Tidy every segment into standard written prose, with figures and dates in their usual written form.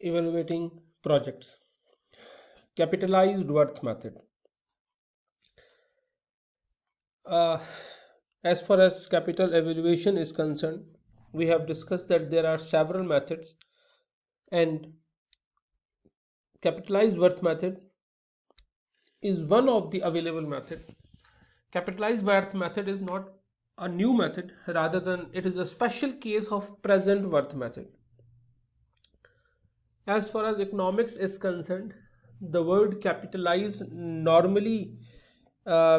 evaluating projects. Capitalized worth method. As far as capital evaluation is concerned, we have discussed that there are several methods, and capitalized worth method is one of the available method. Capitalized worth method is not a new method, rather than it is a special case of present worth method. As far as economics is concerned, the word capitalize normally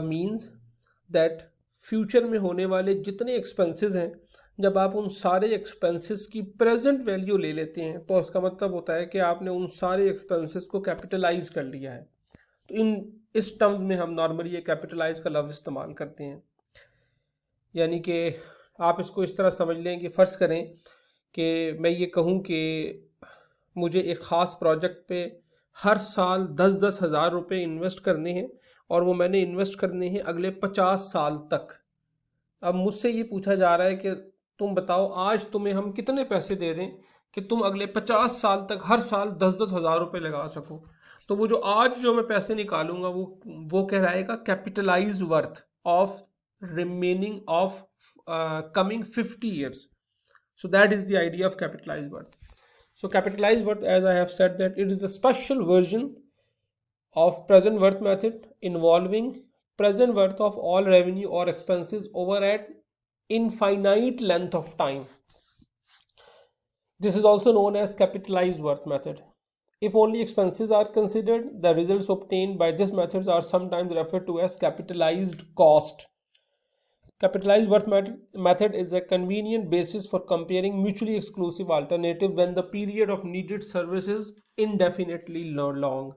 means that future में होने वाले जितने expenses हैं, जब आप उन सारे expenses की प्रेजेंट वैल्यू ले लेते हैं तो उसका मतलब होता है कि आपने उन सारे एक्सपेंसेस को कैपिटलाइज कर लिया है। तो इस टर्म्स में हम नॉर्मली ये कैपिटलाइज का लफ्ज़ इस्तेमाल करते हैं। यानी कि आप इसको इस तरह समझ लें कि फ़र्ज़ करें कि मैं ये कहूँ कि मुझे एक ख़ास प्रोजेक्ट पे हर साल 10-10 हज़ार रुपये इन्वेस्ट करने हैं और वो मैंने इन्वेस्ट करने हैं अगले 50 साल तक। अब मुझसे ये पूछा जा रहा है कि तुम बताओ आज तुम्हें हम कितने पैसे दे दें कि तुम अगले 50 साल तक हर साल 10-10 हज़ार रुपये लगा सको। तो वो जो आज जो मैं पैसे निकालूंगा वो कहलाएगा capitalise worth of remaining of coming 50 years. So that is the idea of capitalized worth. So capitalized worth, as I have said, that it is a special version of present worth method involving present worth of all revenue or expenses over an infinite length of time. This is also known as capitalized worth method. If only expenses are considered, the results obtained by this method are sometimes referred to as capitalized cost. Capitalized worth method is a convenient basis for comparing mutually exclusive alternative when the period of needed service is indefinitely long.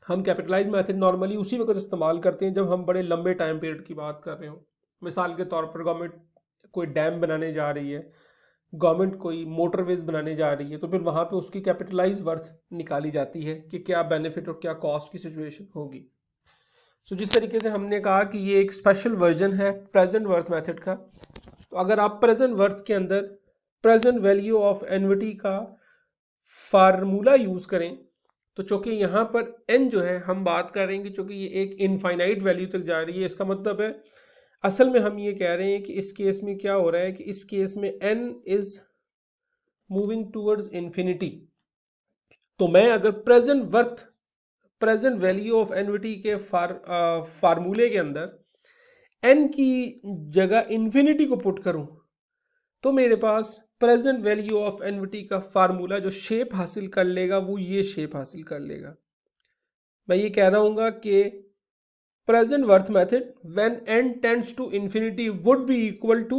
हम capitalise method normally उसी वक्त इस्तेमाल करते हैं जब हम बड़े लंबे टाइम पीरियड की बात कर रहे हो। मिसाल के तौर पर गवर्नमेंट कोई डैम बनाने जा रही है, गवर्नमेंट कोई मोटरवेज बनाने जा रही है, तो फिर वहाँ पे उसकी कैपिटलाइज वर्थ निकाली जाती है कि क्या बेनिफिट और क्या कॉस्ट की सिचुएशन होगी। सो जिस तरीके से हमने कहा कि ये एक स्पेशल वर्जन है प्रेजेंट वर्थ मेथड का, तो अगर आप प्रेजेंट वर्थ के अंदर प्रेजेंट वैल्यू ऑफ एनविटी का फार्मूला यूज़ करें तो चूँकि यहाँ पर n जो है हम बात कर रहे हैं कि चूँकि ये एक इनफाइनाइट वैल्यू तक जा रही है, इसका मतलब है असल में हम ये कह रहे हैं कि इस केस में क्या हो रहा है कि इस केस में n is moving towards infinity. तो मैं अगर प्रेजेंट वैल्यू ऑफ एनविटी के फार्मूले के अंदर n की जगह इन्फिनिटी को पुट करूं तो मेरे पास प्रेजेंट वैल्यू ऑफ एनविटी का फार्मूला जो शेप हासिल कर लेगा वो ये शेप हासिल कर लेगा। मैं ये कह रहा हूँ कि present worth method when n tends to infinity would be equal to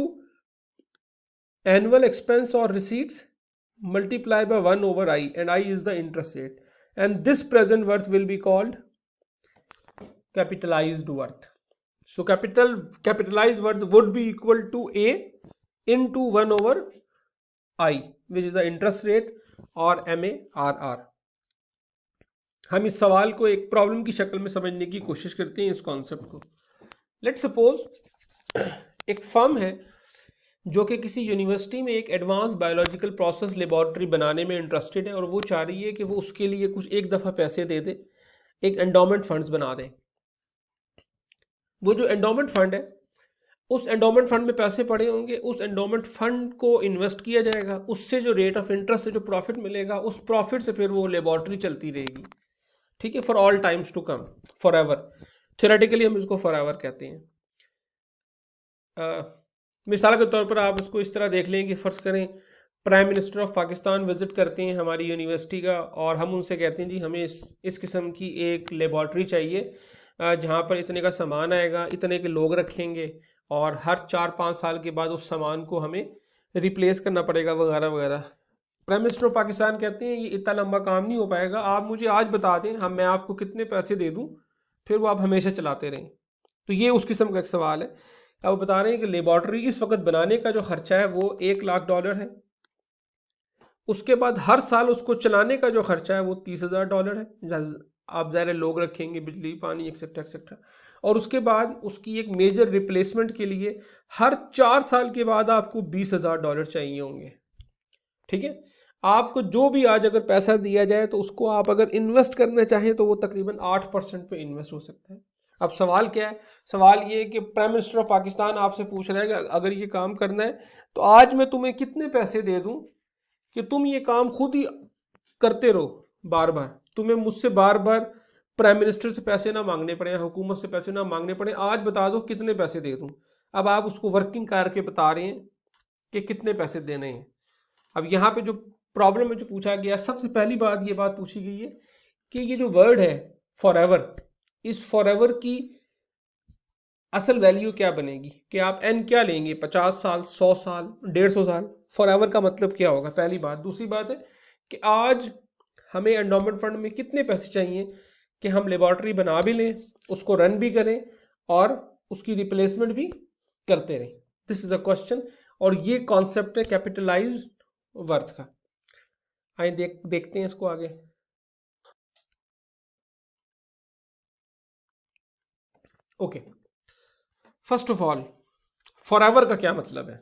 annual expense और receipts multiply by 1 over i, and i is the interest rate, and this present worth will be called capitalized worth. So capitalized worth would be equal to a into 1 over i, which is the interest rate और MARR। हम इस सवाल को एक problem की शक्ल में समझने की कोशिश करते हैं इस कॉन्सेप्ट को। लेट्स सपोज एक फर्म है जो कि किसी यूनिवर्सिटी में एक एडवांस बायोलॉजिकल प्रोसेस लेबॉर्ट्री बनाने में इंटरेस्टेड है और वो चाह रही है कि वो उसके लिए कुछ एक दफ़ा पैसे दे दे, एक एंडोमेंट फंड्स बना दे। वो जो एंडोमेंट फंड है, उस एंडोमेंट फंड में पैसे पड़े होंगे, उस एंडोमेंट फंड को इन्वेस्ट किया जाएगा, उससे जो रेट ऑफ इंटरेस्ट से जो प्रॉफिट मिलेगा उस प्रॉफिट से फिर वो लेबॉर्ट्री चलती रहेगी, ठीक है, for all times to come, forever. Theoretically हम इसको फॉर एवर कहते हैं। मिसाल के तौर पर आप इसको इस तरह देख लें कि फ़र्ज़ करें prime minister of Pakistan visit करते हैं हमारी यूनिवर्सिटी का और हम उनसे कहते हैं जी हमें इस किस्म की एक लेबॉर्ट्री चाहिए जहाँ पर इतने का सामान आएगा, इतने के लोग रखेंगे और हर 4-5 साल के बाद उस सामान को हमें रिप्लेस करना पड़ेगा वगैरह वगैरह। प्राइम मिनिस्टर ऑफ पाकिस्तान कहते हैं ये इतना लंबा काम नहीं हो पाएगा, आप मुझे आज बता दें मैं आपको कितने पैसे दे दूँ, फिर वो आप हमेशा चलाते रहें। तो ये उस किस्म का एक सवाल है। अब बता रहे हैं कि लेबॉर्ट्री इस वक्त बनाने का जो खर्चा है वो $1 लाख है, उसके बाद हर साल उसको चलाने का जो खर्चा है वो $30,000 है। आप ज़ाहिर लोग रखेंगे, बिजली पानी एक्सेट्रा एक्सेट्रा, और उसके बाद उसकी एक मेजर रिप्लेसमेंट के लिए हर 4 साल के बाद आपको $20,000 चाहिए होंगे, ठीक है। आपको जो भी आज अगर पैसा दिया जाए तो उसको आप अगर इन्वेस्ट करना चाहें तो वो तकरीबन 8% पे इन्वेस्ट हो सकता है। अब सवाल क्या है, सवाल ये है कि प्राइम मिनिस्टर ऑफ पाकिस्तान आपसे पूछ रहा है कि अगर ये काम करना है तो आज मैं तुम्हें कितने पैसे दे दूं कि तुम ये काम खुद ही करते रहो, बार बार तुम्हें मुझसे बार बार प्राइम मिनिस्टर से पैसे ना मांगने पड़े, हुकूमत से पैसे ना मांगने पड़े, आज बता दो कितने पैसे दे दूं। अब आप उसको वर्किंग करके बता रहे हैं कि कितने पैसे देने हैं। अब यहाँ पे जो प्रॉब्लम में जो पूछा गया, सबसे पहली बात ये बात पूछी गई है कि ये जो वर्ड है फॉरएवर, इस फॉरएवर की असल वैल्यू क्या बनेगी, कि आप एन क्या लेंगे, 50 साल, 100 साल, 150 साल, फॉरएवर का मतलब क्या होगा, पहली बात। दूसरी बात है कि आज हमें एंडोमेंट फंड में कितने पैसे चाहिए कि हम लेबॉर्ट्री बना भी लें, उसको रन भी करें और उसकी रिप्लेसमेंट भी करते रहें। दिस इज अ क्वेश्चन, और ये कॉन्सेप्ट है कैपिटलाइज्ड वर्थ का। आइए देखते हैं इसको आगे। Okay, first of all forever का क्या मतलब है।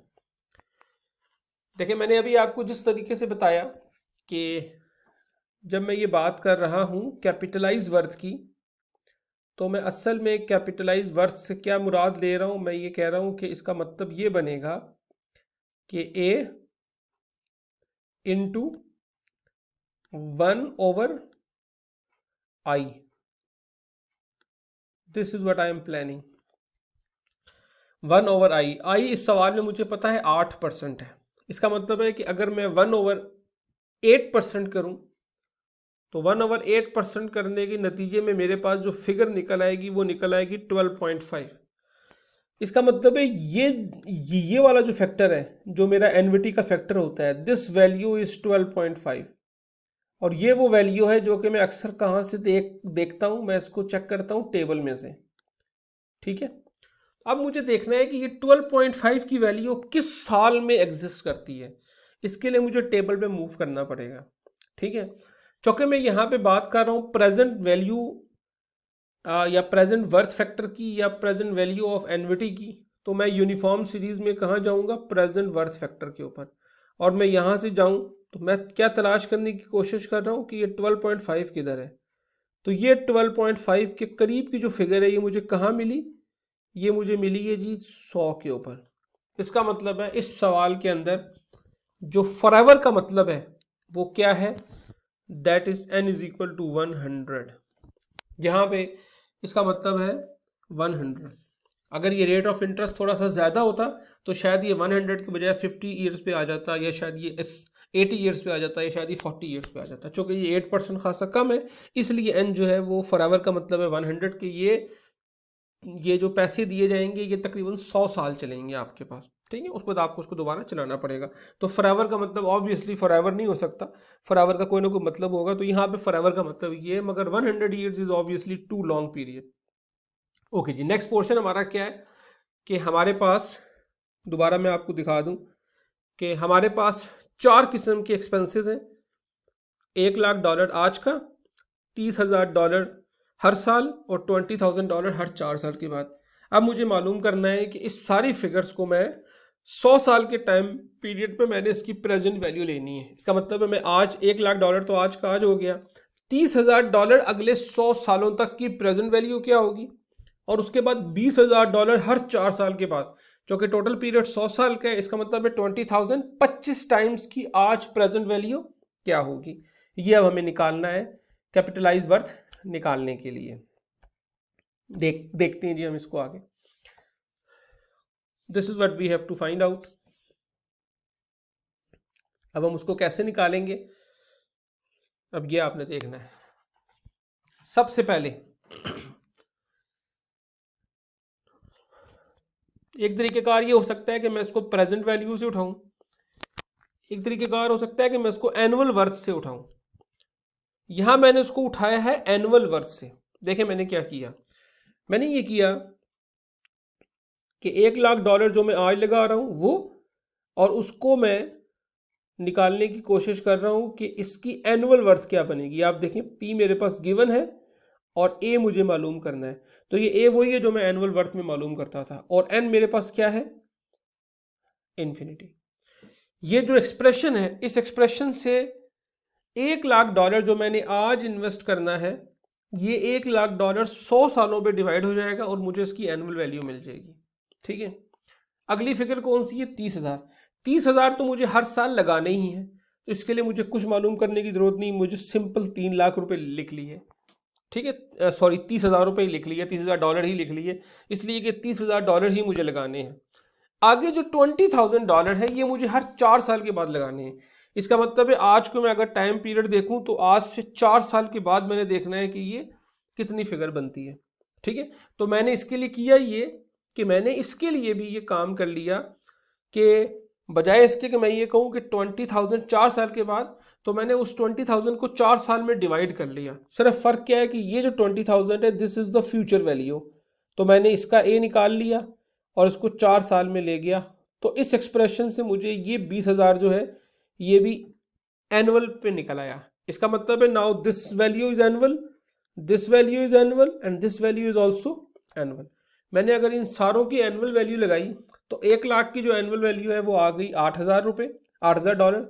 देखिए, मैंने अभी आपको जिस तरीके से बताया कि जब मैं ये बात कर रहा हूं कैपिटलाइज वर्थ की, तो मैं असल में कैपिटलाइज वर्थ से क्या मुराद ले रहा हूं। मैं ये कह रहा हूं कि इसका मतलब ये बनेगा कि a into 1/i, this is what I am planning. 1/i, i इस सवाल में मुझे पता है 8% है। इसका मतलब है कि अगर मैं 1/8% करूं तो 1/8% करने के नतीजे में मेरे पास जो फिगर निकल आएगी वो निकल आएगी 12.5। इसका मतलब है ये वाला जो फैक्टर है, जो मेरा एनवीटी का फैक्टर होता है, दिस वैल्यू इज 12.5। और ये वो वैल्यू है जो कि मैं अक्सर कहाँ से देखता हूँ, मैं इसको चेक करता हूँ टेबल में से। ठीक है, अब मुझे देखना है कि ये 12.5 की वैल्यू किस साल में एग्जिस्ट करती है। इसके लिए मुझे टेबल पे मूव करना पड़ेगा। ठीक है, चूंकि मैं यहाँ पे बात कर रहा हूँ प्रेजेंट वैल्यू या प्रेजेंट वर्थ फैक्टर की या प्रेजेंट वैल्यू ऑफ एनविटी की, तो मैं यूनिफॉर्म सीरीज में कहाँ जाऊँगा, प्रेजेंट वर्थ फैक्टर के ऊपर। और मैं यहाँ से जाऊँ तो मैं क्या तलाश करने की कोशिश कर रहा हूँ कि ये 12.5 किधर है। तो ये 12.5 के करीब की जो फिगर है ये मुझे कहाँ मिली, ये मुझे मिली है जी 100 के ऊपर। इसका मतलब है इस सवाल के अंदर जो फॉरएवर का मतलब है वो क्या है, that is n is equal to 100। यहाँ पे इसका मतलब है 100। अगर ये रेट ऑफ इंटरेस्ट थोड़ा सा ज़्यादा होता तो शायद ये 100 के बजाय 50 ईयर्स पे आ जाता, या शायद ये 80 ईयर्स पे आ जाता, या शायद ये 40 ईयर्स पे आ जाता। चूँकि ये 8% खासा कम है, इसलिए n जो है वो फॉरएवर का मतलब है 100 के ये जो पैसे दिए जाएंगे ये तकरीबन 100 साल चलेंगे आपके पास। ठीक है, उसके बाद आपको उसको दोबारा चलाना पड़ेगा। तो फॉरएवर का मतलब ऑब्वियसली फॉरएवर नहीं हो सकता, फॉरएवर का कोई ना कोई मतलब होगा। तो यहाँ पे फॉरएवर का मतलब ये, मगर 100 years is obviously too long period. Okay जी, नेक्स्ट पोर्शन हमारा क्या है कि हमारे पास, दोबारा मैं आपको दिखा दूं कि हमारे पास 4 किस्म के एक्सपेंसेस हैं। $1,00,000 आज का, $30,000 हर साल और $20,000 हर 4 साल के बाद। अब मुझे मालूम करना है कि इस सारी फिगर्स को मैं 100 साल के टाइम पीरियड पे मैंने इसकी प्रेजेंट वैल्यू लेनी है। इसका मतलब है मैं आज $1,00,000 तो आज का आज हो गया, $30,000 अगले 100 सालों तक की प्रेजेंट वैल्यू क्या होगी, और उसके बाद $20,000 हर 4 साल के बाद, जो कि टोटल पीरियड 100 साल का है। इसका मतलब है 20,000 25 टाइम्स की आज प्रेजेंट वैल्यू क्या होगी। ये अब हमें निकालना है कैपिटलाइज वर्थ निकालने के लिए। देखते हैं जी हम इसको आगे। This is what we have to find out. अब हम उसको कैसे निकालेंगे, अब ये आपने देखना है। सबसे पहले एक तरीकेकार ये हो सकता है कि मैं इसको प्रेजेंट वैल्यू से उठाऊं, एक तरीकेकार हो सकता है कि मैं इसको एनुअल वर्थ से उठाऊं। यहां मैंने इसको उठाया है एनुअल वर्थ से। देखिए मैंने क्या किया, मैंने ये किया कि $1,00,000 जो मैं आज लगा रहा हूं वो, और उसको मैं निकालने की कोशिश कर रहा हूं कि इसकी एनुअल वर्थ क्या बनेगी। आप देखें P मेरे पास गिवन है और A मुझे मालूम करना है। तो ये A वही है जो मैं एनुअल वर्थ में मालूम करता था, और N मेरे पास क्या है, इन्फिनिटी। ये जो एक्सप्रेशन है, इस एक्सप्रेशन से $1,00,000 जो मैंने आज इन्वेस्ट करना है, ये $1,00,000 100 सालों पे डिवाइड हो जाएगा और मुझे इसकी एनुअल वैल्यू मिल जाएगी। ठीक है, अगली फिगर कौन सी है? 30,000। 30,000 तो मुझे हर साल लगाने ही है, तो इसके लिए मुझे कुछ मालूम करने की जरूरत नहीं, मुझे सिंपल 3,00,000 रुपए लिख लिए। ठीक है, सॉरी 30,000 रुपये लिख लिए, $30,000 ही लिख लिए, इसलिए कि $30,000 ही मुझे लगाने हैं। आगे जो $20,000 है ये मुझे हर 4 साल के बाद लगाने हैं। इसका मतलब है आज को मैं अगर टाइम पीरियड देखूं तो आज से 4 साल के बाद मैंने देखना है कि ये कितनी फिगर बनती है। ठीक है, तो मैंने इसके लिए किया ये कि मैंने इसके लिए भी ये काम कर लिया कि बजाय इसके कि मैं ये कहूँ कि 20,000 4 साल के बाद, तो मैंने उस 20,000 को 4 साल में डिवाइड कर लिया। सिर्फ फ़र्क क्या है कि ये जो 20,000 है this is the future value, तो मैंने इसका ए निकाल लिया और इसको 4 साल में ले गया। तो इस एक्सप्रेशन से मुझे ये 20,000 जो है ये भी एनुअल पे निकल आया। इसका मतलब है now this value is annual, this value is annual and this value is also annual. मैंने अगर इन सारों की एनुअल वैल्यू लगाई तो 1,00,000 की जो एनुअल वैल्यू है वो आ गई $8,000 रुपये, $8,000।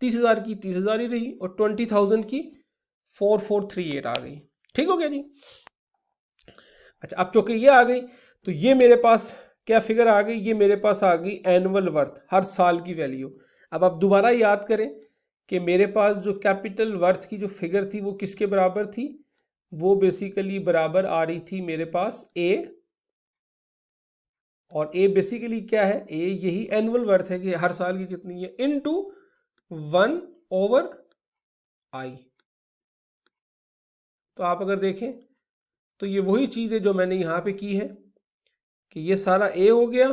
30,000 की 30,000 ही रही और 20,000 की 4,438 आ गई। ठीक हो गया जी। अच्छा, अब चूंकि ये आ गई तो ये मेरे पास क्या फिगर आ गई? ये मेरे पास आ गई एनुअल वर्थ, हर साल की वैल्यू। अब आप दोबारा याद करें कि मेरे पास जो कैपिटल वर्थ की जो फिगर थी वो किसके बराबर थी? वो बेसिकली बराबर आ रही थी मेरे पास ए, और ए बेसिकली क्या है? ए यही एनुअल वर्थ है कि हर साल की कितनी है, इनटू 1/i। तो आप अगर देखें तो ये वही चीज़ है जो मैंने यहाँ पे की है कि ये सारा ए हो गया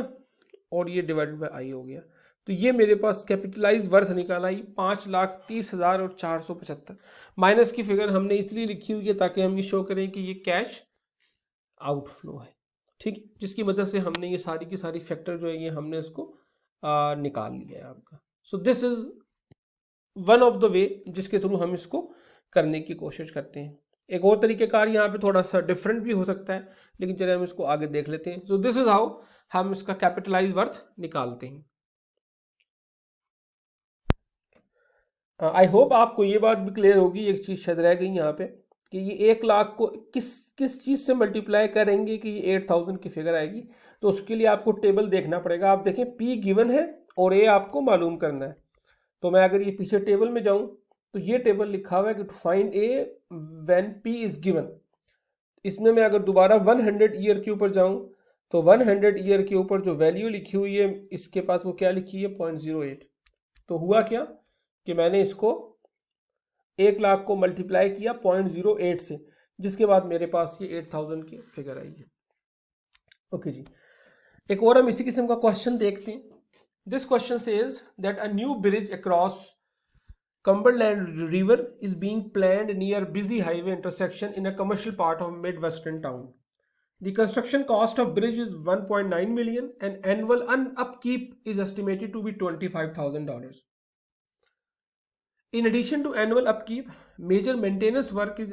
और ये डिवाइडेड बाय आई हो गया। तो ये मेरे पास कैपिटलाइज वर्थ निकाल आई 5,30,475। माइनस की फिगर हमने इसलिए लिखी हुई है ताकि हम ये शो करें कि ये कैश आउटफ्लो है। ठीक है, जिसकी वजह से हमने ये सारी की सारी फैक्टर जो है ये हमने इसको निकाल लिया है आपका। So this is one of the way जिसके थ्रू हम इसको करने की कोशिश करते हैं। एक और तरीक़ेकार यहाँ पे थोड़ा सा डिफरेंट भी हो सकता है, लेकिन चलिए हम इसको आगे देख लेते हैं। सो दिस इज हाउ हम इसका कैपिटलाइज वर्थ निकालते हैं। आई होप आपको ये बात भी क्लियर होगी। एक चीज़ शायद रह गई यहाँ पे कि ये 1,00,000 को किस किस चीज़ से मल्टीप्लाई करेंगे कि ये 8,000 की फिगर आएगी। तो उसके लिए आपको टेबल देखना पड़ेगा। आप देखें P गिवन है और A आपको मालूम करना है। तो मैं अगर ये पीछे टेबल में जाऊँ तो ये टेबल लिखा हुआ है कि to find A when P is given. इसमें मैं अगर दोबारा 100 ईयर के ऊपर जाऊँ तो 100 ईयर के ऊपर जो वैल्यू लिखी हुई है इसके पास वो क्या लिखी है? 0.08। तो हुआ क्या कि मैंने इसको 1,00,000 को मल्टीप्लाई किया 0.08 से, जिसके बाद मेरे पास ये 8,000 की फिगर आई है। ओके जी, एक और हम इसी किस्म का क्वेश्चन देखते हैं। This question says that a new bridge across Cumberland River is being planned near busy highway intersection in a commercial part of Midwestern town. The construction cost of bridge is $1.9 million and annual upkeep is estimated to be $25,000. In addition to annual upkeep, major maintenance work is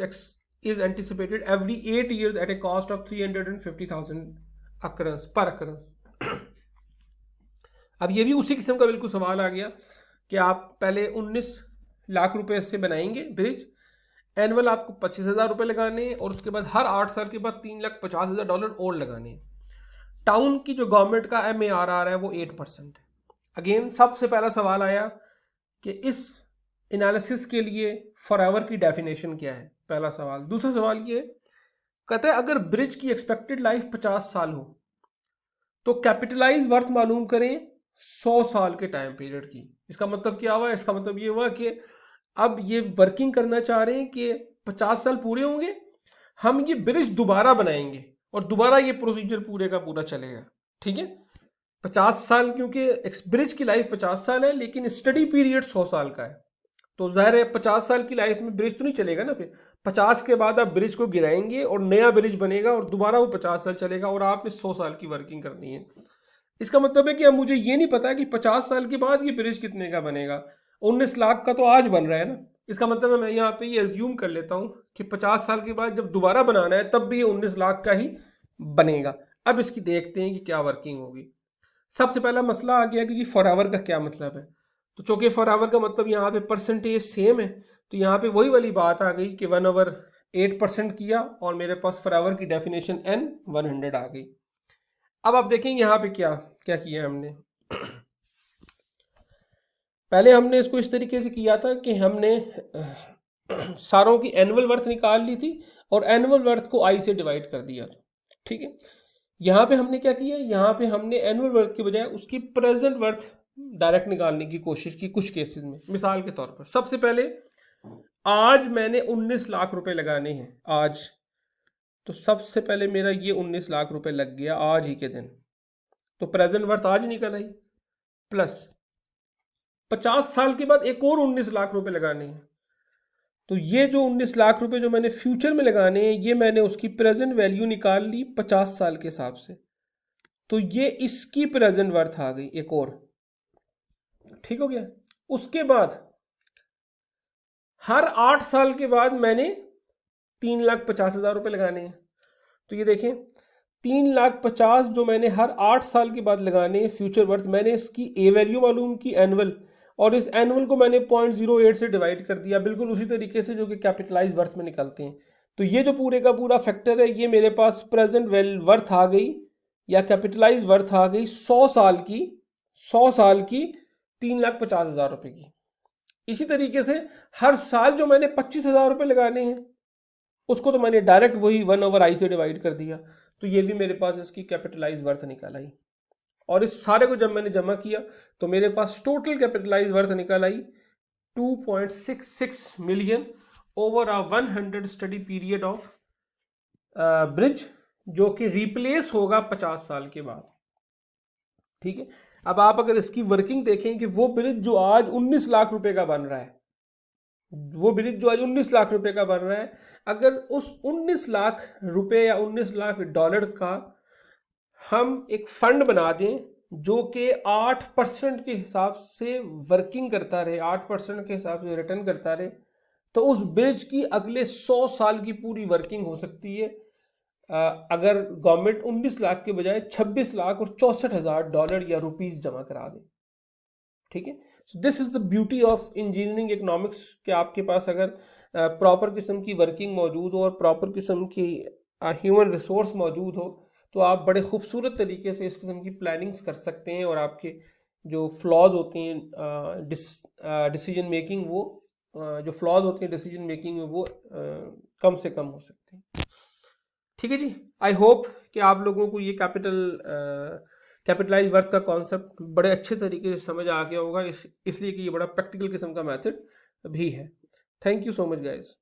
anticipated every 8 years at a cost of $350,000 per occurrence. अब ये भी उसी किस्म का बिल्कुल सवाल आ गया कि आप पहले 19 लाख रुपए से बनाएंगे ब्रिज, एनुअल आपको 25,000 रुपये लगाने हैं और उसके बाद हर 8 साल के बाद $3,50,000 और लगाने हैं। टाउन की जो गवर्नमेंट का MARR है वो 8% है। अगेन सबसे पहला सवाल आया कि इस एनालिसिस के लिए फॉरएवर की डेफिनेशन क्या है, पहला सवाल। दूसरा सवाल ये कहता है अगर ब्रिज की एक्सपेक्टेड लाइफ 50 साल हो तो कैपिटलाइज वर्थ मालूम करें 100 साल के टाइम पीरियड की। इसका मतलब क्या हुआ? इसका मतलब ये हुआ कि अब ये वर्किंग करना चाह रहे हैं कि 50 साल पूरे होंगे, हम ये ब्रिज दोबारा बनाएंगे और दोबारा ये प्रोसीजर पूरे का पूरा चलेगा। ठीक है, 50 साल, क्योंकि ब्रिज की लाइफ 50 साल है लेकिन स्टडी पीरियड 100 साल का है, तो ज़ाहिर है 50 साल की लाइफ में ब्रिज तो नहीं चलेगा ना। फिर 50 के बाद आप ब्रिज को गिराएंगे और नया ब्रिज बनेगा और दोबारा वो 50 साल चलेगा और आपने 100 साल की वर्किंग करनी है। इसका मतलब है कि अब मुझे ये नहीं पता कि 50 साल के बाद ये ब्रिज कितने का बनेगा। 19 लाख का तो आज बन रहा है ना। इसका मतलब है मैं यहाँ पे ये एज्यूम कर लेता हूँ कि 50 साल के बाद जब दोबारा बनाना है तब भी ये 19 लाख का ही बनेगा। अब इसकी देखते हैं कि क्या वर्किंग होगी। सबसे पहला मसला आ गया कि जी फॉरएवर का क्या मतलब है। तो चूंकि फॉर आवर का मतलब यहाँ पे परसेंटेज सेम है, तो यहाँ पे वही वाली बात आ गई कि 1/8% किया और मेरे पास फॉर आवर की डेफिनेशन n 100 आ गई। अब आप देखेंगे यहाँ पे क्या क्या किया हमने। पहले हमने इसको इस तरीके से किया था कि हमने सारों की एनुअल वर्थ निकाल ली थी और एनुअल वर्थ को आई से डिवाइड कर दिया था, ठीक है। यहाँ पे हमने क्या किया, यहाँ पे हमने एनुअल वर्थ के बजाय उसकी प्रेजेंट वर्थ डायरेक्ट निकालने की कोशिश की कुछ केसेस में। मिसाल के तौर पर सबसे पहले आज मैंने 19 लाख रुपए लगाने हैं आज, तो सबसे पहले मेरा ये 19 लाख रुपए लग गया आज ही के दिन, तो प्रेजेंट वर्थ आज निकल आई। प्लस 50 साल के बाद एक और 19 लाख रुपए लगाने हैं, तो ये जो 19 लाख रुपए जो मैंने फ्यूचर में लगाने हैं, ये मैंने उसकी प्रेजेंट वैल्यू निकाल ली 50 साल के हिसाब से, तो ये इसकी प्रेजेंट वर्थ आ गई एक और, ठीक हो गया। उसके बाद हर 8 साल के बाद मैंने 3,50,000 रुपए लगाने हैं, तो ये देखें 3,50,000 जो मैंने हर 8 साल के बाद लगाने हैं फ्यूचर वर्थ, मैंने इसकी ए वैल्यू मालूम की एनुअल, और इस एनुअल को मैंने 0.08 से डिवाइड कर दिया, बिल्कुल उसी तरीके से जो कि कैपिटलाइज वर्थ में निकलते हैं। तो ये जो पूरे का पूरा फैक्टर है, ये मेरे पास प्रेजेंट वर्थ आ गई या कैपिटलाइज वर्थ आ गई 100 साल की 3,50,000 रुपए की। इसी तरीके से हर साल जो मैंने 25,000 रुपये लगाने हैं, उसको तो मैंने डायरेक्ट वही 1/i से डिवाइड कर दिया, तो ये भी मेरे पास इसकी कैपिटलाइज वर्थ निकल आई। और इस सारे को जब मैंने जमा किया तो मेरे पास टोटल कैपिटलाइज वर्थ निकल आई 2.66 million over a 100 study period of bridge, जो कि रिप्लेस होगा 50 साल के बाद, ठीक है। अब आप अगर इसकी वर्किंग देखें कि वो ब्रिज जो आज 19 लाख रुपए का बन रहा है, वो ब्रिज जो आज 19 लाख रुपए का बन रहा है, अगर उस 19 लाख रुपए या 19 लाख डॉलर का हम एक फंड बना दें जो कि 8% के हिसाब से वर्किंग करता रहे, 8% के हिसाब से रिटर्न करता रहे, तो उस ब्रिज की अगले 100 साल की पूरी वर्किंग हो सकती है अगर गवर्नमेंट 19 लाख के बजाय 26 लाख और 64,000 डॉलर या रुपीस जमा करा दे, ठीक है। So this is the beauty of engineering economics कि आपके पास अगर प्रॉपर किस्म की वर्किंग मौजूद हो और प्रॉपर किस्म की ह्यूमन रिसोर्स मौजूद हो, तो आप बड़े खूबसूरत तरीके से इस किस्म की प्लानिंग्स कर सकते हैं और आपके जो फ्लॉज होते हैं डिसीजन मेकिंग, वो जो फ्लॉज होते हैं डिसीजन मेकिंग में, वो कम से कम हो सकते हैं, ठीक है जी। आई होप कि आप लोगों को ये कैपिटलाइज वर्थ का कॉन्सेप्ट बड़े अच्छे तरीके से समझ आ गया होगा, इसलिए कि ये बड़ा प्रैक्टिकल किस्म का मेथड भी है। Thank you so much guys.